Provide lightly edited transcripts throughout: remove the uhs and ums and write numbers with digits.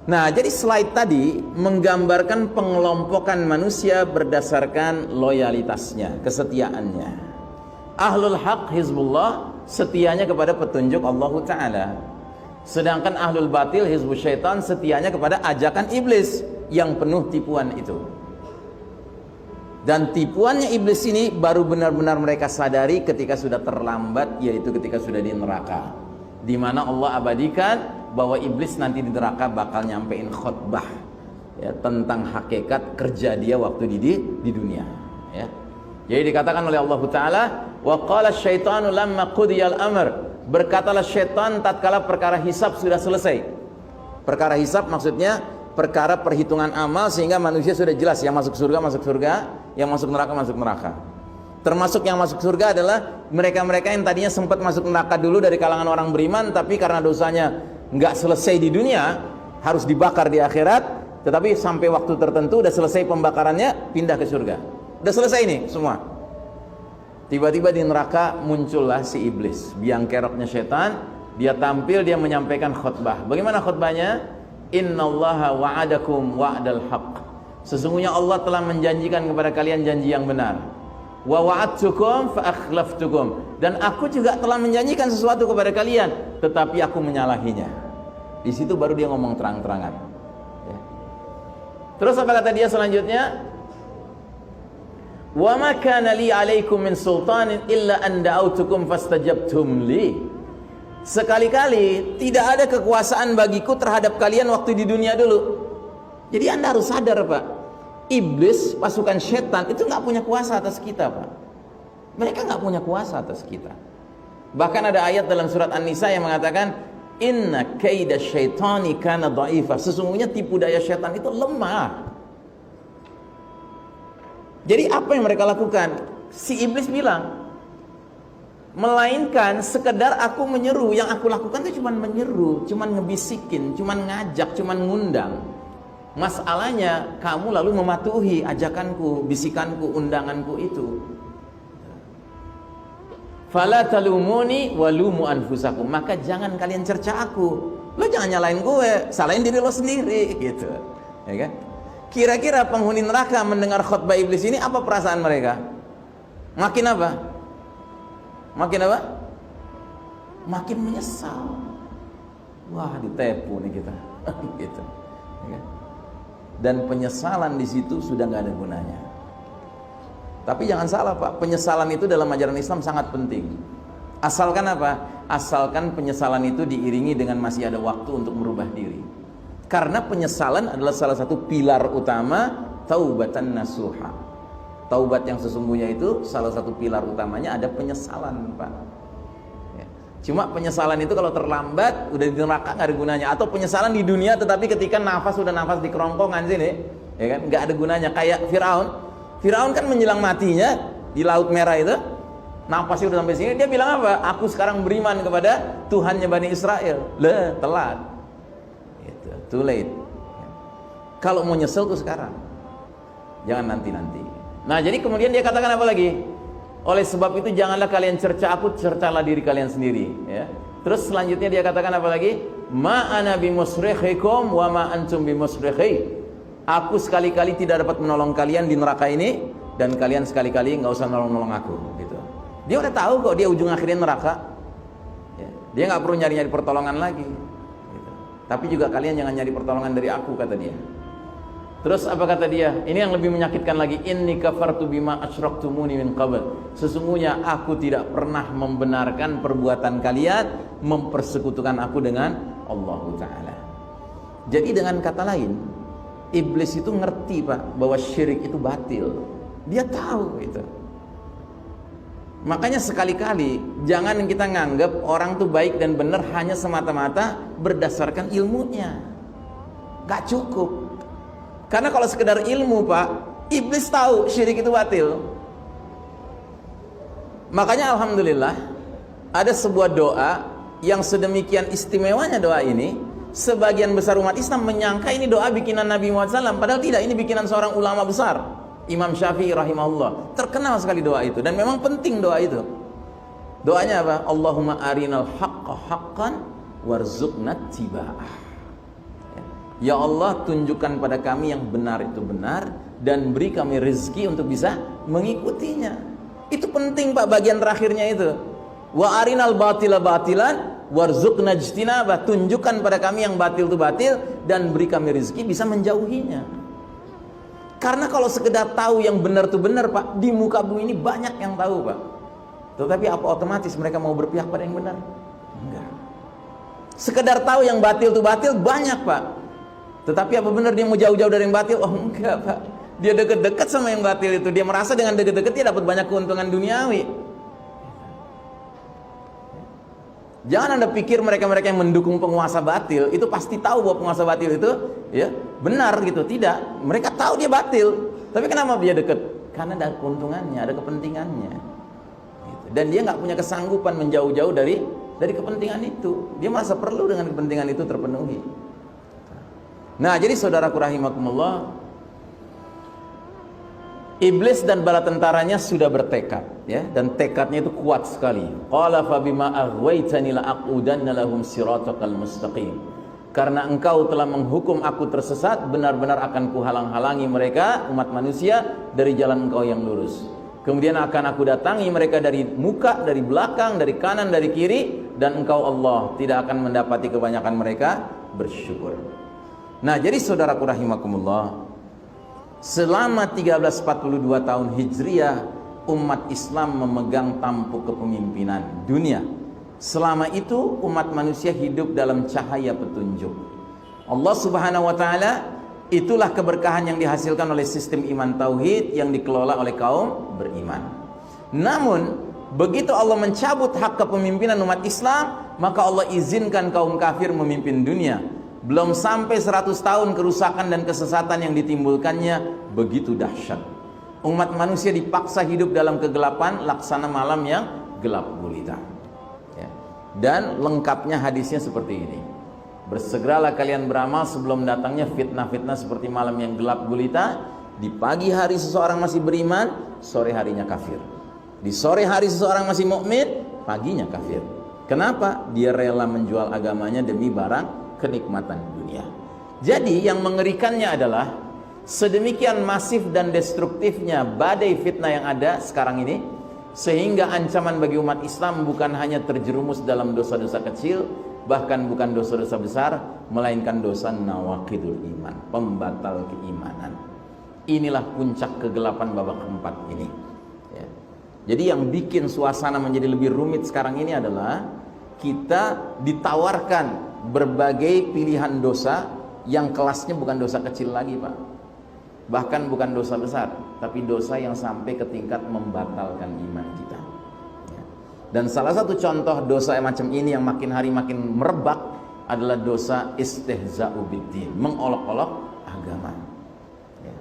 Nah, jadi slide tadi menggambarkan pengelompokan manusia berdasarkan loyalitasnya, kesetiaannya. Ahlul haq hizbullah, setianya kepada petunjuk Allah Ta'ala. Sedangkan ahlul batil hizbus syaitan, setianya kepada ajakan iblis yang penuh tipuan itu. Dan tipuannya iblis ini baru benar-benar mereka sadari ketika sudah terlambat, yaitu ketika sudah di neraka, di mana Allah abadikan bahwa iblis nanti di neraka bakal nyampein khutbah ya, tentang hakikat kerja dia waktu di dunia ya. Jadi dikatakan oleh Allah Ta'ala, wa qala syaitanu lamma qudiyal amr, berkatalah syaitan tatkala perkara hisab sudah selesai. Perkara hisab maksudnya perkara perhitungan amal, sehingga manusia sudah jelas yang masuk surga, yang masuk neraka. Termasuk yang masuk surga adalah mereka-mereka yang tadinya sempat masuk neraka dulu dari kalangan orang beriman, tapi karena dosanya nggak selesai di dunia, harus dibakar di akhirat, tetapi sampai waktu tertentu udah selesai pembakarannya, pindah ke surga. Udah selesai nih semua. Tiba-tiba di neraka muncullah si iblis, biang keroknya setan. Dia tampil, dia menyampaikan khutbah. Bagaimana khutbahnya? Innallaha wa'adakum wa'dal haqq, sesungguhnya Allah telah menjanjikan kepada kalian janji yang benar. Wa wa'adtukum fa akhlaftukum, dan aku juga telah menjanjikan sesuatu kepada kalian, tetapi aku menyalahinya. Di situ baru dia ngomong terang-terangan ya. Terus apa kata dia selanjutnya? Wa ma kana li 'alaikum min sultanin illa an da'autukum fastajabtum li. Sekali-kali tidak ada kekuasaan bagiku terhadap kalian waktu di dunia dulu. Jadi Anda harus sadar, Pak, iblis, pasukan setan itu nggak punya kuasa atas kita, Pak. Mereka nggak punya kuasa atas kita. Bahkan ada ayat dalam surat An-Nisa yang mengatakan, inna kaida syaitani kana dha'ifa, sesungguhnya tipu daya setan itu lemah. Jadi apa yang mereka lakukan? Si iblis bilang, melainkan sekedar aku menyeru. Yang aku lakukan itu cuma menyeru, cuma ngebisikin, cuma ngajak, cuma ngundang. Masalahnya kamu lalu mematuhi ajakanku, bisikanku, undanganku itu. Fala talumuni walumu anfusakum, maka jangan kalian cerca aku. Lo jangan nyalain gue, salahin diri lo sendiri gitu. Ya kan? Kira-kira penghuni neraka mendengar khutbah iblis ini apa perasaan mereka? Makin apa? Makin apa? Makin menyesal. Wah, ditipu nih kita. Gitu. Ya. Dan penyesalan di situ sudah nggak ada gunanya. Tapi jangan salah, Pak, penyesalan itu dalam ajaran Islam sangat penting. Asalkan apa? Asalkan penyesalan itu diiringi dengan masih ada waktu untuk merubah diri. Karena penyesalan adalah salah satu pilar utama taubatan nasuha. Taubat yang sesungguhnya itu salah satu pilar utamanya ada penyesalan, Pak. Ya. Cuma penyesalan itu kalau terlambat udah di neraka nggak ada gunanya. Atau penyesalan di dunia tetapi ketika sudah nafas di kerongkongan sini, ya kan, nggak ada gunanya. Kayak Firaun kan menjelang matinya di Laut Merah itu, nafasnya udah sampai sini, dia bilang apa? Aku sekarang beriman kepada Tuhannya Bani Israel. Telat. Gitu. Too late. Ya. Kalau mau nyesel tuh sekarang, jangan nanti-nanti. Nah, jadi kemudian dia katakan apa lagi? Oleh sebab itu janganlah kalian cerca aku, cercalah diri kalian sendiri ya. Terus selanjutnya dia katakan apa lagi? Ma ana bimusrikhikum wa ma antum bimusrikhi. Aku sekali-kali tidak dapat menolong kalian di neraka ini, dan kalian sekali-kali nggak usah nolong-nolong aku gitu. Dia udah tahu kok dia ujung akhirnya neraka ya. Dia nggak perlu nyari-nyari pertolongan lagi gitu. Tapi juga kalian jangan nyari pertolongan dari aku, kata dia. Terus apa kata dia? Ini yang lebih menyakitkan lagi. Inni kafartu bima asyraktumuni min qabl. Sesungguhnya aku tidak pernah membenarkan perbuatan kalian mempersekutukan aku dengan Allah Ta'ala. Jadi dengan kata lain, iblis itu ngerti, Pak, bahwa syirik itu batil. Dia tahu itu. Makanya sekali-kali jangan kita nganggap orang tuh baik dan benar hanya semata-mata berdasarkan ilmunya. Gak cukup. Karena kalau sekedar ilmu, Pak, iblis tahu syirik itu batil. Makanya alhamdulillah ada sebuah doa yang sedemikian istimewanya. Doa ini sebagian besar umat Islam menyangka ini doa bikinan Nabi Muhammad SAW, padahal tidak, ini bikinan seorang ulama besar, Imam Syafi'i rahimahullah. Terkenal sekali doa itu, dan memang penting doa itu. Doanya apa? Allahumma arinal haqqa haqqan warzuqna tiba'ah. Ya Allah, tunjukkan pada kami yang benar itu benar, dan beri kami rezeki untuk bisa mengikutinya. Itu penting Pak, bagian terakhirnya itu. Wa arinal batila batilan warzuqna ijtinabah. Tunjukkan pada kami yang batil itu batil, dan beri kami rezeki bisa menjauhinya. Karena kalau sekedar tahu yang benar itu benar Pak, di muka bumi ini banyak yang tahu Pak. Tetapi apa otomatis mereka mau berpihak pada yang benar? Enggak. Sekedar tahu yang batil itu batil banyak Pak. Tetapi apa benar dia mau jauh-jauh dari yang batil? Oh enggak Pak. Dia dekat-dekat sama yang batil itu. Dia merasa dengan dekat-dekat dia dapat banyak keuntungan duniawi. Jangan Anda pikir mereka-mereka yang mendukung penguasa batil itu pasti tahu bahwa penguasa batil itu ya benar gitu. Tidak. Mereka tahu dia batil. Tapi kenapa dia dekat? Karena ada keuntungannya, ada kepentingannya. Gitu. Dan dia nggak punya kesanggupan menjauh-jauh dari kepentingan itu. Dia merasa perlu dengan kepentingan itu terpenuhi. Nah, jadi saudaraku rahimakumullah, iblis dan bala tentaranya sudah bertekad ya, dan tekadnya itu kuat sekali. Qala fa bima aghwaytani la aqudanna lahum siratal mustaqim. Karena engkau telah menghukum aku tersesat, benar-benar akan kuhalang-halangi mereka umat manusia dari jalan engkau yang lurus. Kemudian akan aku datangi mereka dari muka, dari belakang, dari kanan, dari kiri, dan engkau Allah tidak akan mendapati kebanyakan mereka bersyukur. Nah, jadi saudaraku rahimakumullah, selama 1342 tahun Hijriah umat Islam memegang tampuk kepemimpinan dunia. Selama itu umat manusia hidup dalam cahaya petunjuk Allah Subhanahu wa taala. Itulah keberkahan yang dihasilkan oleh sistem iman tauhid yang dikelola oleh kaum beriman. Namun begitu Allah mencabut hak kepemimpinan umat Islam, maka Allah izinkan kaum kafir memimpin dunia. Belum sampai 100 tahun kerusakan dan kesesatan yang ditimbulkannya begitu dahsyat. Umat manusia dipaksa hidup dalam kegelapan laksana malam yang gelap gulita ya. Dan lengkapnya hadisnya seperti ini: bersegeralah kalian beramal sebelum datangnya fitnah-fitnah seperti malam yang gelap gulita. Di pagi hari seseorang masih beriman, sore harinya kafir. Di sore hari seseorang masih mukmin, paginya kafir. Kenapa? Dia rela menjual agamanya demi barang kenikmatan dunia. Jadi yang mengerikannya adalah sedemikian masif dan destruktifnya badai fitnah yang ada sekarang ini, sehingga ancaman bagi umat Islam bukan hanya terjerumus dalam dosa-dosa kecil, bahkan bukan dosa-dosa besar, melainkan dosa nawaqidul iman, pembatal keimanan. Inilah puncak kegelapan babak keempat ini ya. Jadi yang bikin suasana menjadi lebih rumit sekarang ini adalah kita ditawarkan berbagai pilihan dosa yang kelasnya bukan dosa kecil lagi Pak, bahkan bukan dosa besar, tapi dosa yang sampai ke tingkat membatalkan iman kita ya. Dan salah satu contoh dosa yang macam ini yang makin hari makin merebak adalah dosa istihza'u biddin, mengolok-olok agama ya.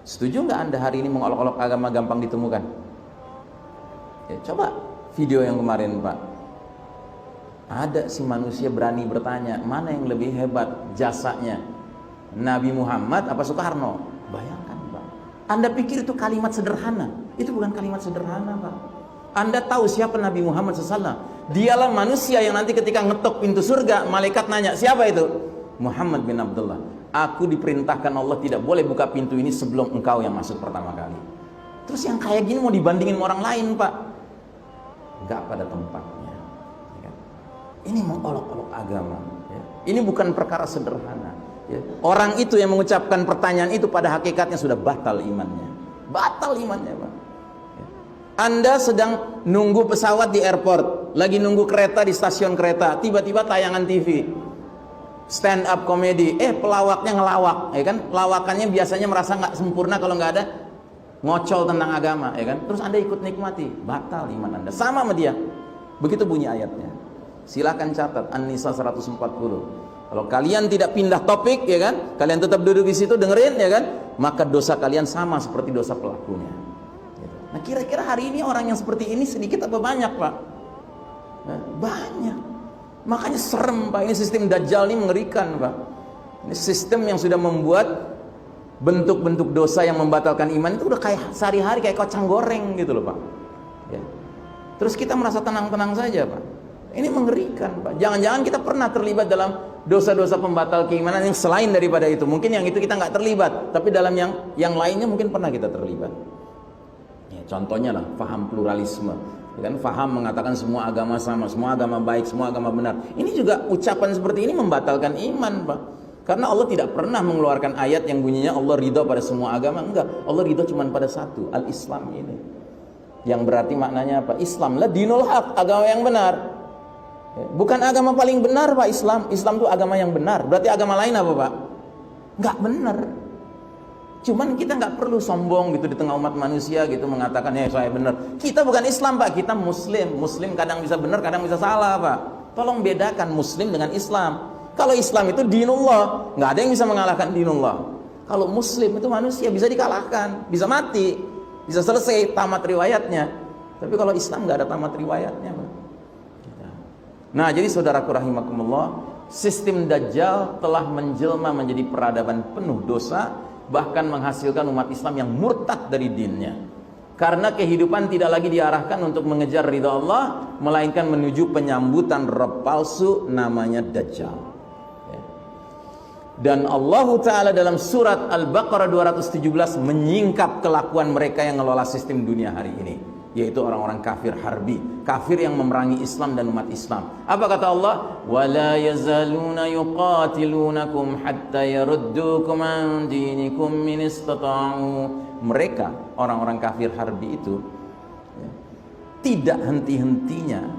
Setuju nggak Anda hari ini mengolok-olok agama gampang ditemukan ya? Coba video yang kemarin Pak, ada si manusia berani bertanya, mana yang lebih hebat jasanya, Nabi Muhammad apa Soekarno? Bayangkan Pak, Anda pikir itu kalimat sederhana? Itu bukan kalimat sederhana Pak. Anda tahu siapa Nabi Muhammad SAW? Dialah manusia yang nanti ketika ngetok pintu surga, malaikat nanya, siapa itu? Muhammad bin Abdullah. Aku diperintahkan Allah tidak boleh buka pintu ini sebelum engkau yang masuk pertama kali. Terus yang kayak gini mau dibandingin sama orang lain Pak? Gak pada tempatnya. Ini mengolok-olok agama ya. Ini bukan perkara sederhana ya. Orang itu yang mengucapkan pertanyaan itu pada hakikatnya sudah batal imannya. Batal imannya Pak ya. Anda sedang nunggu pesawat di airport, lagi nunggu kereta di stasiun kereta, tiba-tiba tayangan TV stand up komedi, pelawaknya ngelawak ya kan. Lawakannya biasanya merasa nggak sempurna kalau nggak ada ngocol tentang agama ya kan. Terus Anda ikut nikmati, batal iman Anda. Sama sama dia. Begitu bunyi ayatnya. Silakan catat An-Nisa 140. Kalau kalian tidak pindah topik ya kan, kalian tetap duduk di situ dengerin ya kan, maka dosa kalian sama seperti dosa pelakunya. Nah, kira-kira hari ini orang yang seperti ini sedikit apa banyak, Pak? Nah, banyak. Makanya serem, Pak. Ini sistem Dajjal ini mengerikan, Pak. Ini sistem yang sudah membuat bentuk-bentuk dosa yang membatalkan iman itu udah kayak sehari-hari kayak kacang goreng gitu loh, Pak. Ya. Terus kita merasa tenang-tenang saja, Pak. Ini mengerikan, Pak. Jangan-jangan kita pernah terlibat dalam dosa-dosa pembatal keimanan yang selain daripada itu. Mungkin yang itu kita nggak terlibat, tapi dalam yang lainnya mungkin pernah kita terlibat. Ya, contohnya lah, faham pluralisme. Ya kan, faham mengatakan semua agama sama, semua agama baik, semua agama benar. Ini juga ucapan seperti ini membatalkan iman, Pak. Karena Allah tidak pernah mengeluarkan ayat yang bunyinya Allah ridha pada semua agama. Enggak, Allah ridha cuma pada satu, al-Islam ini. Yang berarti maknanya apa? Islam lah dinul haq, agama yang benar. Bukan agama paling benar, Pak. Islam itu agama yang benar. Berarti agama lain apa, Pak? Nggak benar. Cuman kita nggak perlu sombong gitu di tengah umat manusia gitu mengatakan ya saya benar. Kita bukan Islam, Pak. Kita Muslim. Muslim kadang bisa benar, kadang bisa salah, Pak. Tolong bedakan Muslim dengan Islam. Kalau Islam itu dinullah, nggak ada yang bisa mengalahkan dinullah. Kalau Muslim itu manusia bisa dikalahkan, bisa mati, bisa selesai tamat riwayatnya. Tapi kalau Islam nggak ada tamat riwayatnya, Pak. Nah, jadi saudaraku rahimakumullah, sistem Dajjal telah menjelma menjadi peradaban penuh dosa, bahkan menghasilkan umat Islam yang murtad dari dinnya. Karena kehidupan tidak lagi diarahkan untuk mengejar ridha Allah, melainkan menuju penyambutan Rabb palsu namanya Dajjal. Dan Allah Ta'ala dalam surat Al-Baqarah 217 menyingkap kelakuan mereka yang mengelola sistem dunia hari ini, yaitu orang-orang kafir harbi, kafir yang memerangi Islam dan umat Islam. Apa kata Allah? وَلَا يَزَالُونَ يُقَاتِلُونَكُمْ حَتَّى يَرُدُّوكُمْ عَنْ دِينِكُمْ مِنِ اسْتَطَاعُوا. Mereka, orang-orang kafir harbi itu tidak henti-hentinya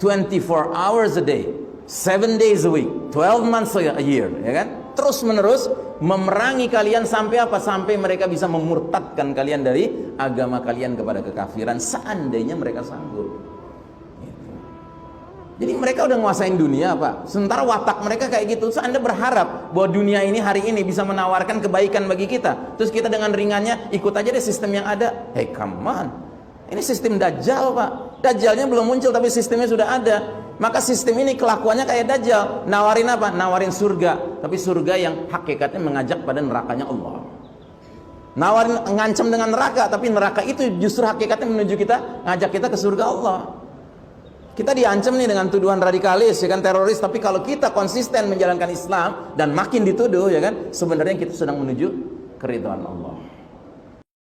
24 hours a day, 7 days a week, 12 months a year, ya kan? Terus menerus memerangi kalian sampai apa? Sampai mereka bisa memurtadkan kalian dari agama kalian kepada kekafiran, seandainya mereka sanggup. Gitu. Jadi mereka udah nguasain dunia, Pak. Sementara watak mereka kayak gitu. So, Anda berharap bahwa dunia ini hari ini bisa menawarkan kebaikan bagi kita. Terus kita dengan ringannya ikut aja deh sistem yang ada. Hey, come on. Ini sistem Dajjal, Pak. Dajjalnya belum muncul tapi sistemnya sudah ada. Maka sistem ini kelakuannya kayak Dajjal. Nawarin apa? Nawarin surga. Tapi surga yang hakikatnya mengajak pada nerakanya Allah. Nawarin ngancam dengan neraka, tapi neraka itu justru hakikatnya menuju kita, ngajak kita ke surga Allah. Kita diancam nih dengan tuduhan radikalis, ya kan, teroris. Tapi kalau kita konsisten menjalankan Islam dan makin dituduh, ya kan, sebenarnya kita sedang menuju keridhaan Allah.